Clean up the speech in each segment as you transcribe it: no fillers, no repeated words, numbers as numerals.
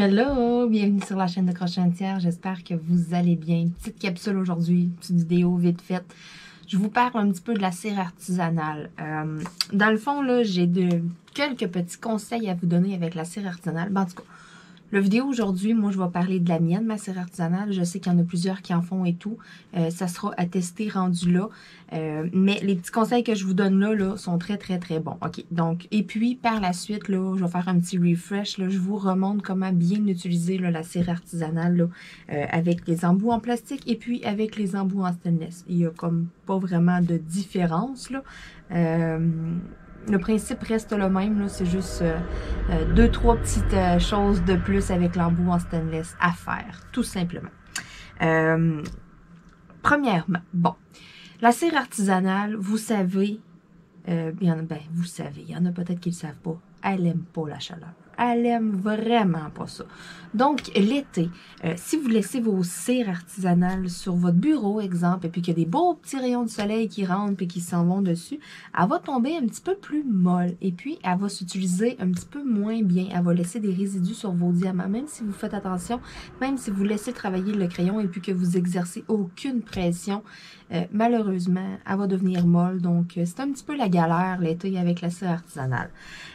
Hello, bienvenue sur la chaîne de Crochet Entière. J'espère que vous allez bien. Une petite capsule aujourd'hui, petite vidéo vite faite. Je vous parle un petit peu de la cire artisanale. Dans le fond, là, j'ai quelques petits conseils à vous donner avec la cire artisanale. Ben, en tout cas, la vidéo aujourd'hui, moi, je vais parler de la mienne, ma cire artisanale. Je sais qu'il y en a plusieurs qui en font et tout. Ça sera à tester rendu là. Mais les petits conseils que je vous donne là, sont très, très, très bons. OK, donc, et puis, par la suite, là, je vais faire un petit refresh. Là, je vous remontre comment bien utiliser là, la cire artisanale là, avec les embouts en plastique et puis avec les embouts en stainless. Il y a comme pas vraiment de différence, là. Le principe reste le même, c'est juste 2-3 petites choses de plus avec l'embout en stainless à faire, tout simplement. Premièrement, bon, la cire artisanale, vous savez, il y en a peut-être qui ne le savent pas, elle n'aime pas la chaleur. Elle aime vraiment pas ça. Donc, l'été, si vous laissez vos cires artisanales sur votre bureau, exemple, et puis qu'il y a des beaux petits rayons de soleil qui rentrent et qui s'en vont dessus, elle va tomber un petit peu plus molle. Et puis, elle va s'utiliser un petit peu moins bien. Elle va laisser des résidus sur vos diamants, même si vous faites attention, même si vous laissez travailler le crayon et puis que vous exercez aucune pression, malheureusement, elle va devenir molle. Donc, c'est un petit peu la galère l'été avec la cire artisanale.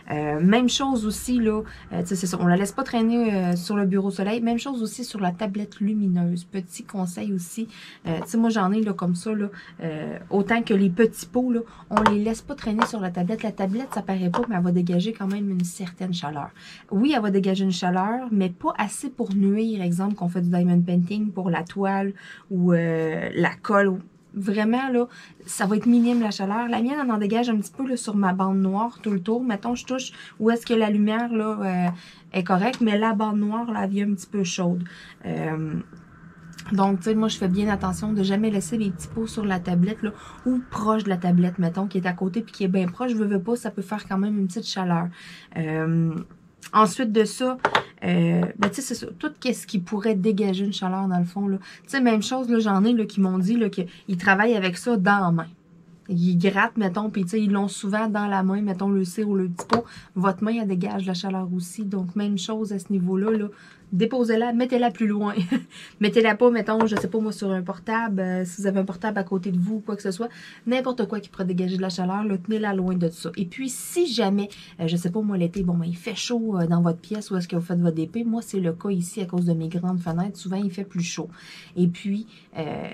Même chose aussi, là, c'est ça, on la laisse pas traîner sur le bureau soleil. Même chose aussi sur la tablette lumineuse. Petit conseil aussi, moi j'en ai là, comme ça, là, autant que les petits pots, là, on les laisse pas traîner sur la tablette. La tablette, ça paraît pas, mais elle va dégager quand même une certaine chaleur. Oui, elle va dégager une chaleur, mais pas assez pour nuire, exemple, qu'on fait du diamond painting pour la toile ou la colle. Vraiment, là, ça va être minime la chaleur. La mienne, elle en dégage un petit peu là, sur ma bande noire tout le tour. Mettons, je touche où est-ce que la lumière là, est correcte, mais la bande noire, là, elle vient un petit peu chaude. Donc, tu sais, moi, je fais bien attention de jamais laisser les petits pots sur la tablette, là, ou proche de la tablette, mettons, qui est à côté, puis qui est bien proche. Je veux pas, ça peut faire quand même une petite chaleur. Ensuite de ça, tu sais, c'est ça, tout ce qui pourrait dégager une chaleur dans le fond, là. Tu sais, même chose, là, j'en ai, là, qui m'ont dit, là, qu'ils travaillent avec ça dans la main. Ils grattent, mettons, puis tu sais, ils l'ont souvent dans la main, mettons, le cire ou le petit pot. Votre main, elle dégage la chaleur aussi. Donc, même chose à ce niveau-là, là. Déposez-la, mettez-la plus loin. Mettez-la pas, mettons, je sais pas moi, sur un portable, si vous avez un portable à côté de vous ou quoi que ce soit, n'importe quoi qui pourrait dégager de la chaleur, là, tenez-la loin de ça. Et puis, si jamais, je sais pas moi, l'été, bon, ben, il fait chaud dans votre pièce où est-ce que vous faites votre DP, moi, c'est le cas ici à cause de mes grandes fenêtres, souvent, il fait plus chaud. Et puis,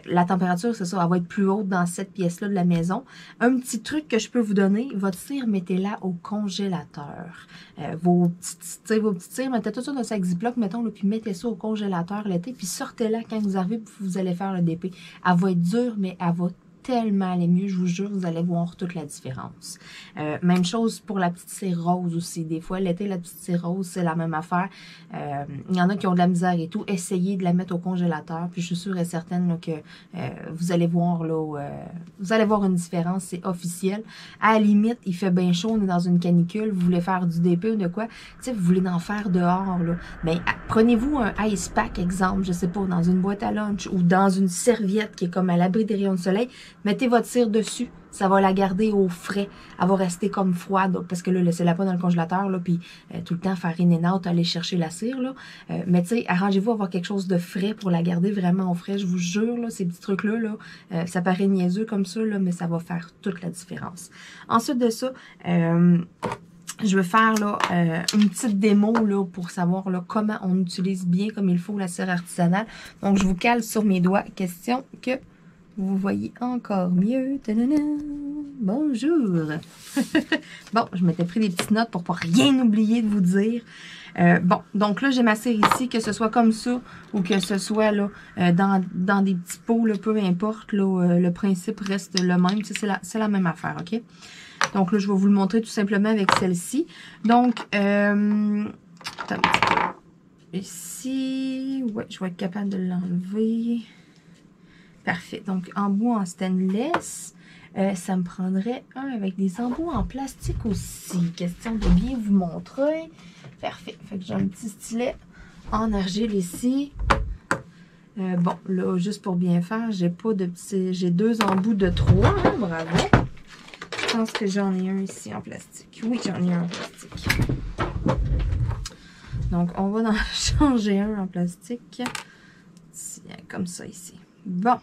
la température, c'est ça, elle va être plus haute dans cette pièce-là de la maison. Un petit truc que je peux vous donner, votre cire, mettez-la au congélateur. Vos petites cires, mettez tout ça dans un sac Ziploc, mettons, là, puis mettez ça au congélateur l'été, puis sortez-la quand vous arrivez, puis vous allez faire le DP. Elle va être dure, mais elle va tellement aller mieux, je vous jure, vous allez voir toute la différence. Même chose pour la petite cire rose aussi. Des fois, l'été, la petite cire rose, c'est la même affaire. Il y en a qui ont de la misère et tout. Essayez de la mettre au congélateur, puis je suis sûre et certaine là, que vous allez voir là, vous allez voir une différence, c'est officiel. À la limite, il fait bien chaud, on est dans une canicule, vous voulez faire du DP ou de quoi, tu sais, vous voulez en faire dehors, là. Mais prenez-vous un ice pack, exemple, je sais pas, dans une boîte à lunch ou dans une serviette qui est comme à l'abri des rayons de soleil. Mettez votre cire dessus, ça va la garder au frais. Elle va rester comme froide, parce que là, laissez-la pas dans le congélateur, là, puis tout le temps faire in and out, aller chercher la cire, là. Mais tu sais, arrangez-vous à avoir quelque chose de frais pour la garder vraiment au frais. Je vous jure, là, ces petits trucs-là, là, ça paraît niaiseux comme ça, là, mais ça va faire toute la différence. Ensuite de ça, je vais faire là, une petite démo là, pour savoir là, comment on utilise bien comme il faut la cire artisanale. Donc, je vous cale sur mes doigts. Question que vous voyez encore mieux. Tadana! Bonjour! Bon, je m'étais pris des petites notes pour pas rien oublier de vous dire. Bon, donc là, j'ai ma cire ici, que ce soit comme ça ou que ce soit là dans des petits pots, là, peu importe, là, le principe reste le même. C'est la même affaire, OK? Donc là, je vais vous le montrer tout simplement avec celle-ci. Donc, ici, ouais, je vais être capable de l'enlever. Parfait. Donc, embout en stainless. Ça me prendrait un avec des embouts en plastique aussi. Question de bien vous montrer. Parfait. Fait que j'ai un petit stylet en argile ici. Bon, là, juste pour bien faire, j'ai pas de petits. J'ai 2 embouts de 3. Hein, bravo. Je pense que j'en ai un ici en plastique. Oui, j'en ai un en plastique. Donc, on va en changer un en plastique. Comme ça ici. Bon.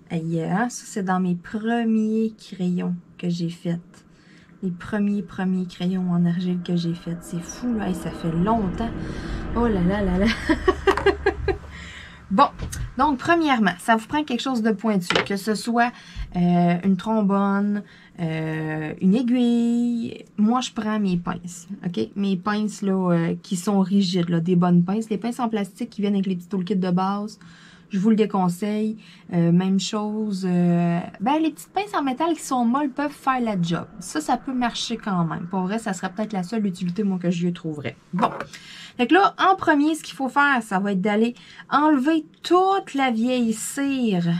Aïe, ça c'est dans mes premiers crayons que j'ai fait. Les premiers crayons en argile que j'ai fait. C'est fou, là. Et ça fait longtemps. Oh là là là là. Bon, donc premièrement, ça vous prend quelque chose de pointu, que ce soit une trombone, une aiguille. Moi, je prends mes pinces, ok? Mes pinces là, qui sont rigides, là, des bonnes pinces. Les pinces en plastique qui viennent avec les petits toolkits de base, je vous le déconseille. Même chose, ben les petites pinces en métal qui sont molles peuvent faire la job. Ça peut marcher quand même. Pour vrai, ça serait peut-être la seule utilité, moi, que je lui trouverais. Bon. Fait que là, en premier, ce qu'il faut faire, ça va être d'aller enlever toute la vieille cire.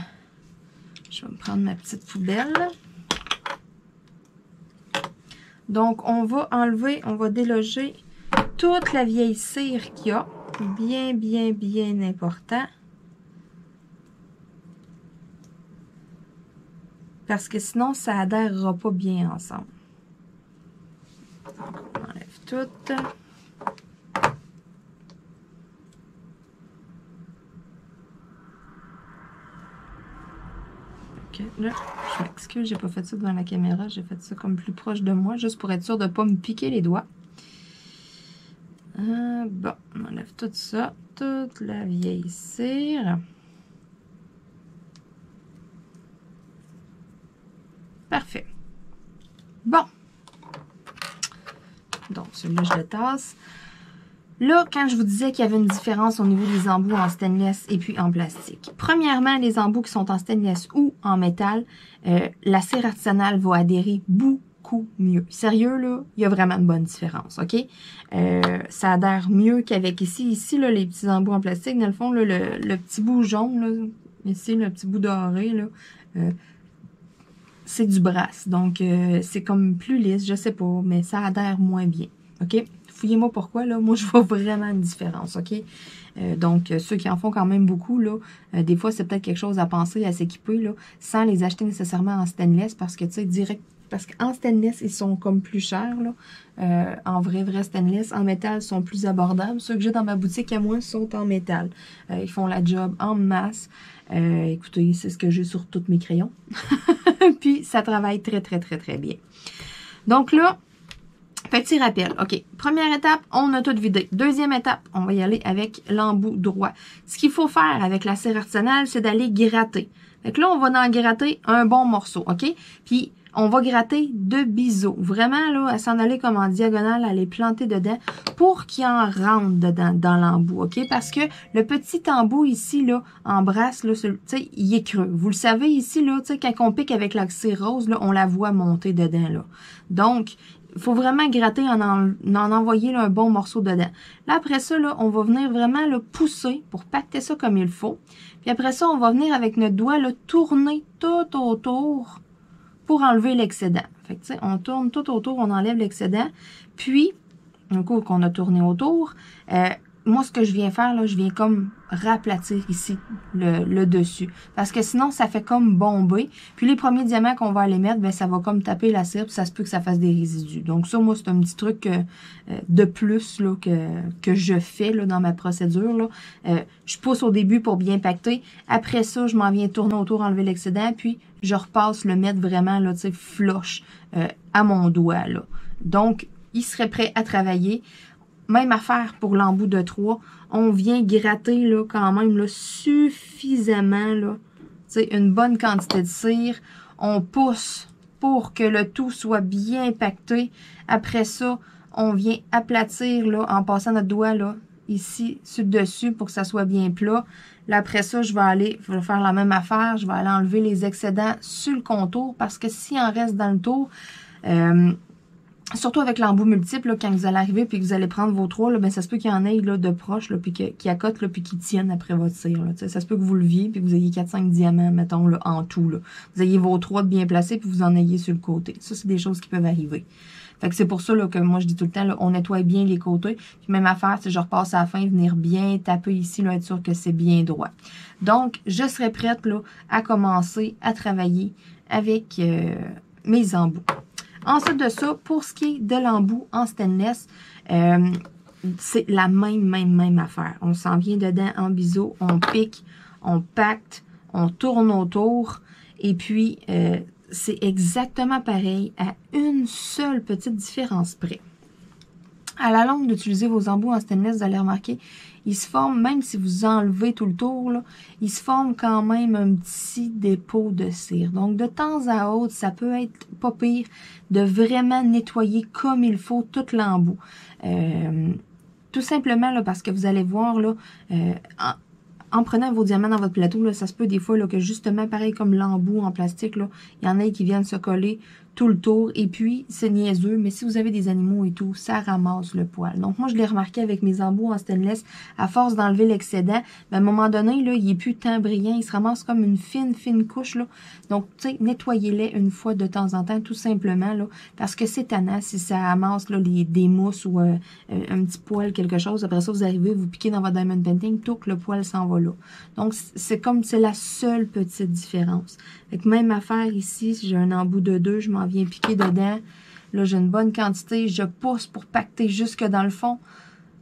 Je vais me prendre ma petite poubelle. Donc, on va enlever, on va déloger toute la vieille cire qu'il y a. Bien important. Parce que sinon, ça adhérera pas bien ensemble. Donc, on enlève tout. Ok, là, je m'excuse, j'ai pas fait ça devant la caméra, j'ai fait ça comme plus proche de moi, juste pour être sûr de ne pas me piquer les doigts. Bon, on enlève tout ça, toute la vieille cire. Parfait. Bon. Donc, celui-là, je le tasse. Là, quand je vous disais qu'il y avait une différence au niveau des embouts en stainless et puis en plastique. Premièrement, les embouts qui sont en stainless ou en métal, la cire artisanale va adhérer beaucoup mieux. Sérieux, là, il y a vraiment une bonne différence, OK? Ça adhère mieux qu'avec ici. Ici, là, les petits embouts en plastique, dans le fond, là, le petit bout jaune, là, ici, le petit bout doré, là, c'est du brass. Donc, c'est comme plus lisse, je sais pas, mais ça adhère moins bien, OK? Fouillez-moi pourquoi, là. Moi, je vois vraiment une différence, OK? Donc, ceux qui en font quand même beaucoup, là, des fois, c'est peut-être quelque chose à penser, à s'équiper, là, sans les acheter nécessairement en stainless, parce que, tu sais, direct, parce qu'en stainless, ils sont comme plus chers, là. En vrai stainless. En métal, ils sont plus abordables. Ceux que j'ai dans ma boutique à moi sont en métal. Ils font la job en masse. Écoutez, c'est ce que j'ai sur tous mes crayons. Puis, ça travaille très bien. Donc là, petit rappel. OK. Première étape, on a tout vidé. Deuxième étape, on va y aller avec l'embout droit. Ce qu'il faut faire avec la cire artisanale, c'est d'aller gratter. Fait que là, on va en gratter un bon morceau. OK? Puis, on va gratter de biseaux. Vraiment, là, à s'en aller comme en diagonale, à les planter dedans pour qu'il en rentre dedans, dans l'embout, OK? Parce que le petit embout ici, là, en brasse, là, tu sais, il est creux. Vous le savez ici, là, tu sais, quand on pique avec la cire rose, là, on la voit monter dedans, là. Donc, il faut vraiment gratter, en envoyer là, un bon morceau dedans. Là, après ça, là, on va venir vraiment le pousser pour pacter ça comme il faut. Puis après ça, on va venir avec notre doigt, là, tourner tout autour pour enlever l'excédent. Fait que, tu sais, on tourne tout autour, on enlève l'excédent. Puis, un coup qu'on a tourné autour, moi, ce que je viens faire, là, je viens comme raplatir ici le dessus. Parce que sinon, ça fait comme bomber. Puis les premiers diamants qu'on va aller mettre, ben ça va comme taper la cire, puis ça se peut que ça fasse des résidus. Donc ça, moi, c'est un petit truc de plus là, que je fais là, dans ma procédure. Là. Je pousse au début pour bien pacter. Après ça, je m'en viens tourner autour, enlever l'excédent, puis je repasse le mettre vraiment là, tu sais, flush à mon doigt. Là. Donc, il serait prêt à travailler. Même affaire pour l'embout de 3. On vient gratter là, quand même là, suffisamment. Là, une bonne quantité de cire. On pousse pour que le tout soit bien pacté. Après ça, on vient aplatir là, en passant notre doigt là, ici sur le dessus pour que ça soit bien plat. Là, après ça, je vais faire la même affaire. Je vais aller enlever les excédents sur le contour parce que s'il en reste dans le tour... surtout avec l'embout multiple, là, quand vous allez arriver puis que vous allez prendre vos 3, là, ben, ça se peut qu'il y en ait là, de proches, là, puis qui accotent, là, puis qui tiennent après votre cire. Là, ça se peut que vous leviez puis que vous ayez 4-5 diamants, mettons, là, en tout. Là. Vous ayez vos 3 de bien placés puis vous en ayez sur le côté. Ça, c'est des choses qui peuvent arriver. Fait que c'est pour ça là, que moi, je dis tout le temps, là, on nettoie bien les côtés. Puis même affaire, si je repasse à la fin, venir bien taper ici, là, être sûr que c'est bien droit. Donc, je serai prête là, à commencer à travailler avec mes embouts. Ensuite de ça, pour ce qui est de l'embout en stainless, C'est la même affaire. On s'en vient dedans en biseau, on pique, on pacte, on tourne autour, et puis c'est exactement pareil à une seule petite différence près. À la longue d'utiliser vos embouts en stainless, vous allez remarquer, ils se forment, même si vous enlevez tout le tour, là, ils se forment quand même un petit dépôt de cire. Donc, de temps à autre, ça peut être pas pire de vraiment nettoyer comme il faut tout l'embout. Tout simplement là, parce que vous allez voir, là, en prenant vos diamants dans votre plateau, là, ça se peut des fois là, que justement, pareil comme l'embout en plastique, là, il y en a qui viennent se coller tout le tour. Et puis, c'est niaiseux, mais si vous avez des animaux et tout, ça ramasse le poil. Donc, moi, je l'ai remarqué avec mes embouts en stainless, à force d'enlever l'excédent, à un moment donné, là, il n'est plus tant brillant, il se ramasse comme une fine couche, là. Donc, tu sais, nettoyez-les une fois de temps en temps, tout simplement, là, parce que c'est tannant si ça amasse, là, des mousses ou un petit poil, quelque chose. Après ça, vous arrivez, vous piquez dans votre diamond painting, tout que le poil s'en va là. Donc, c'est la seule petite différence. Avec même affaire ici, si j'ai un embout de 2, je m'en viens piquer dedans. Là, j'ai une bonne quantité. Je pousse pour pacter jusque dans le fond.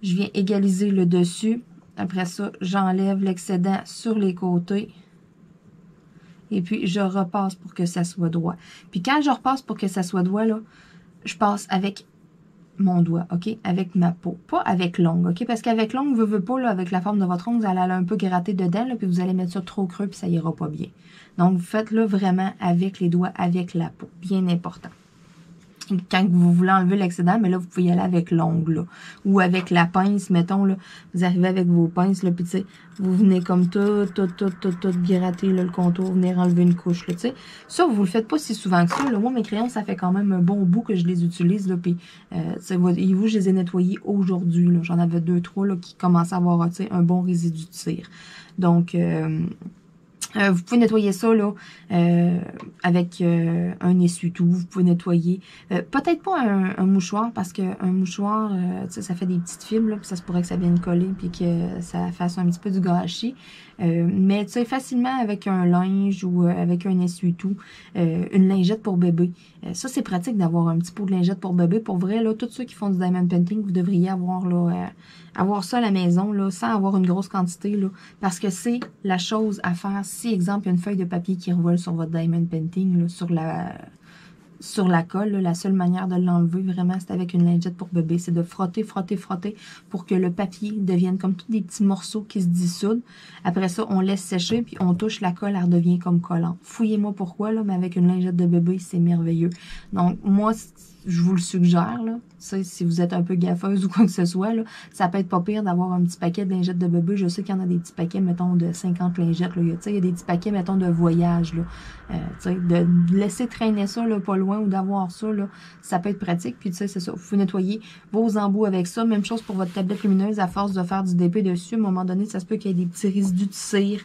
Je viens égaliser le dessus. Après ça, j'enlève l'excédent sur les côtés. Et puis, je repasse pour que ça soit droit. Puis, quand je repasse pour que ça soit droit, là, je passe avec mon doigt, OK? Avec ma peau. Pas avec l'ongle, OK? Parce qu'avec l'ongle, vous ne voulez pas, là, avec la forme de votre ongle, vous allez aller un peu gratter dedans, là, puis vous allez mettre ça trop creux, puis ça ira pas bien. Donc, faites-le vraiment avec les doigts, avec la peau. Bien important. Quand vous voulez enlever l'excédent, mais là, vous pouvez y aller avec l'ongle, là. Ou avec la pince, mettons, là. Vous arrivez avec vos pinces, là, puis tu sais, vous venez comme tout gratter, là, le contour, venir enlever une couche, là, tu sais. Ça, vous le faites pas si souvent que ça, là. Moi, mes crayons, ça fait quand même un bon bout que je les utilise, là, puis, et vous, je les ai nettoyés aujourd'hui, là. J'en avais 2, 3, là, qui commençaient à avoir, tu sais, un bon résidu de cire. Donc, vous pouvez nettoyer ça là avec un essuie-tout. Vous pouvez nettoyer peut-être pas un mouchoir parce qu'un mouchoir, ça fait des petites fibres, là, puis ça se pourrait que ça vienne coller puis que ça fasse un petit peu du gâchis. Mais tu sais, facilement avec un linge ou avec un essuie-tout, une lingette pour bébé. Ça, c'est pratique d'avoir un petit pot de lingette pour bébé. Pour vrai, là, tous ceux qui font du diamond painting, vous devriez avoir là, avoir ça à la maison, là, sans avoir une grosse quantité, là, parce que c'est la chose à faire. Si, exemple, il y a une feuille de papier qui revole sur votre diamond painting, là, sur la colle, là, la seule manière de l'enlever, vraiment, c'est avec une lingette pour bébé. C'est de frotter pour que le papier devienne comme tous des petits morceaux qui se dissoudent. Après ça, on laisse sécher, puis on touche la colle, elle redevient comme collante. Fouillez-moi pourquoi, là, mais avec une lingette de bébé, c'est merveilleux. Donc, moi, je vous le suggère, là. Si vous êtes un peu gaffeuse ou quoi que ce soit, là, ça peut être pas pire d'avoir un petit paquet de lingettes de bébé. Je sais qu'il y en a des petits paquets, mettons, de 50 lingettes. Là. Il y a des petits paquets, mettons, de voyage. Là. De laisser traîner ça là, pas loin ou d'avoir ça, là, ça peut être pratique. Puis, tu sais, c'est ça. Vous nettoyer vos embouts avec ça. Même chose pour votre tablette lumineuse. À force de faire du DP dessus, à un moment donné, ça se peut qu'il y ait des petits résidus de cire,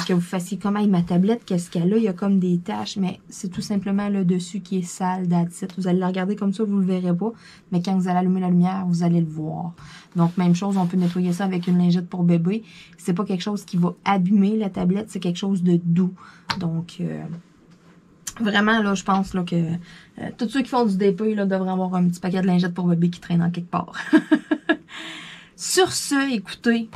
que vous fassiez comme, hey, ma tablette, qu'est-ce qu'elle a? Il y a comme des taches, mais c'est tout simplement le dessus qui est sale, that's it. Vous allez la regarder comme ça, vous le verrez pas. Mais quand vous allez allumer la lumière, vous allez le voir. Donc, même chose, on peut nettoyer ça avec une lingette pour bébé. C'est pas quelque chose qui va abîmer la tablette, c'est quelque chose de doux. Donc, vraiment, là, je pense là, que tous ceux qui font du DP là, devraient avoir un petit paquet de lingettes pour bébé qui traîne en quelque part. Sur ce, écoutez,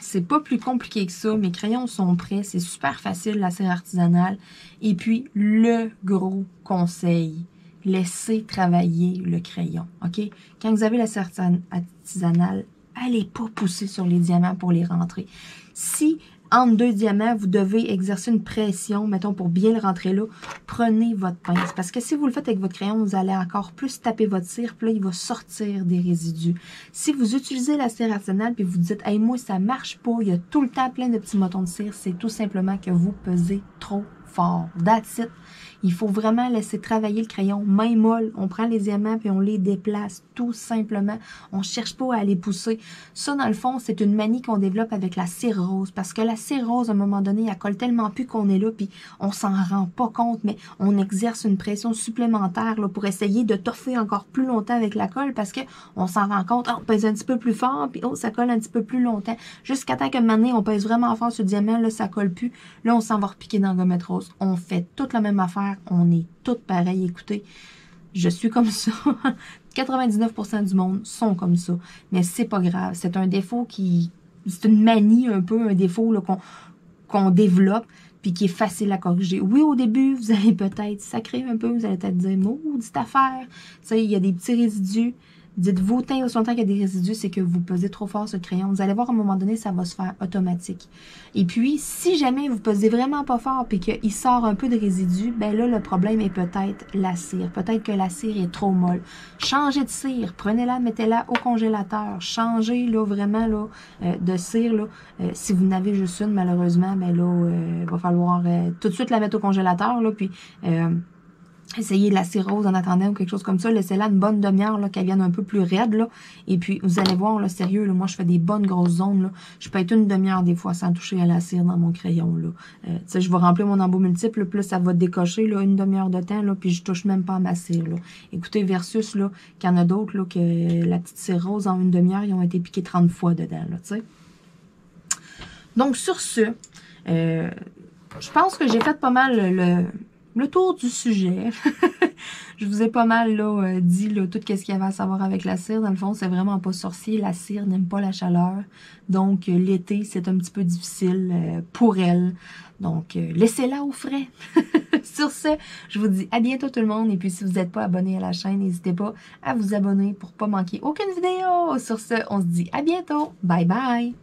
c'est pas plus compliqué que ça. Mes crayons sont prêts. C'est super facile, la cire artisanale. Et puis, le gros conseil, laissez travailler le crayon, OK? Quand vous avez la cire artisanale, allez pas pousser sur les diamants pour les rentrer. Si, entre 2 diamants, vous devez exercer une pression, mettons, pour bien le rentrer là, prenez votre pince. Parce que si vous le faites avec votre crayon, vous allez encore plus taper votre cire, puis là, il va sortir des résidus. Si vous utilisez la cire artisanale, puis vous dites, hey, moi, ça marche pas, il y a tout le temps plein de petits motons de cire, c'est tout simplement que vous pesez trop fort. That's it. Il faut vraiment laisser travailler le crayon, main molle. On prend les diamants puis on les déplace tout simplement. On ne cherche pas à les pousser. Ça, dans le fond, c'est une manie qu'on développe avec la cire rose. Parce que la cire rose, à un moment donné, elle colle tellement plus qu'on est là puis on s'en rend pas compte, mais on exerce une pression supplémentaire là, pour essayer de toffer encore plus longtemps avec la colle parce que on s'en rend compte, on pèse un petit peu plus fort puis ça colle un petit peu plus longtemps. Jusqu'à temps qu'à un moment donné, on pèse vraiment fort sur le diamant, là, ça colle plus. Là, on s'en va repiquer dans la gommette rose. On fait toute la même affaire. On est toutes pareilles. Écoutez, je suis comme ça. 99% du monde sont comme ça. Mais c'est pas grave. C'est un défaut c'est une manie un peu, un défaut qu'on développe puis qui est facile à corriger. Oui, au début, vous allez peut-être sacrer un peu, vous allez peut-être dire, maudite affaire. Tu sais, il y a des petits résidus. Dites-vous, tant et aussi longtemps qu'il y a des résidus, c'est que vous pesez trop fort sur le crayon. Vous allez voir, à un moment donné, ça va se faire automatique. Et puis, si jamais vous pesez vraiment pas fort et qu'il sort un peu de résidus, ben là, le problème est peut-être la cire. Peut-être que la cire est trop molle. Changez de cire. Prenez-la, mettez-la au congélateur. Changez, là, vraiment, là, de cire, là. Si vous n'avez juste une, malheureusement, ben là, il va falloir tout de suite la mettre au congélateur, là, puis... essayez de la cire rose en attendant ou quelque chose comme ça. Laissez-la une bonne demi-heure, là, qu'elle vienne un peu plus raide, là. Et puis, vous allez voir, là, sérieux, là, moi, je fais des bonnes grosses zones, là. Je peux être une demi-heure, des fois, sans toucher à la cire dans mon crayon, là. Tu sais, je vais remplir mon embout multiple, plus ça va décocher, là, une demi-heure de temps, là, puis je touche même pas à ma cire, là. Écoutez, versus, là, qu'il y en a d'autres, là, que la petite cire rose, en une demi-heure, ils ont été piqués 30 fois dedans, là, tu sais. Donc, sur ce, je pense que j'ai fait pas mal le tour du sujet. Je vous ai pas mal là, dit là, tout ce qu'il y avait à savoir avec la cire. Dans le fond, c'est vraiment pas sorcier. La cire n'aime pas la chaleur. Donc, l'été, c'est un petit peu difficile pour elle. Donc, laissez-la au frais. Sur ce, je vous dis à bientôt tout le monde. Et puis, si vous n'êtes pas abonné à la chaîne, n'hésitez pas à vous abonner pour pas manquer aucune vidéo. Sur ce, on se dit à bientôt. Bye bye!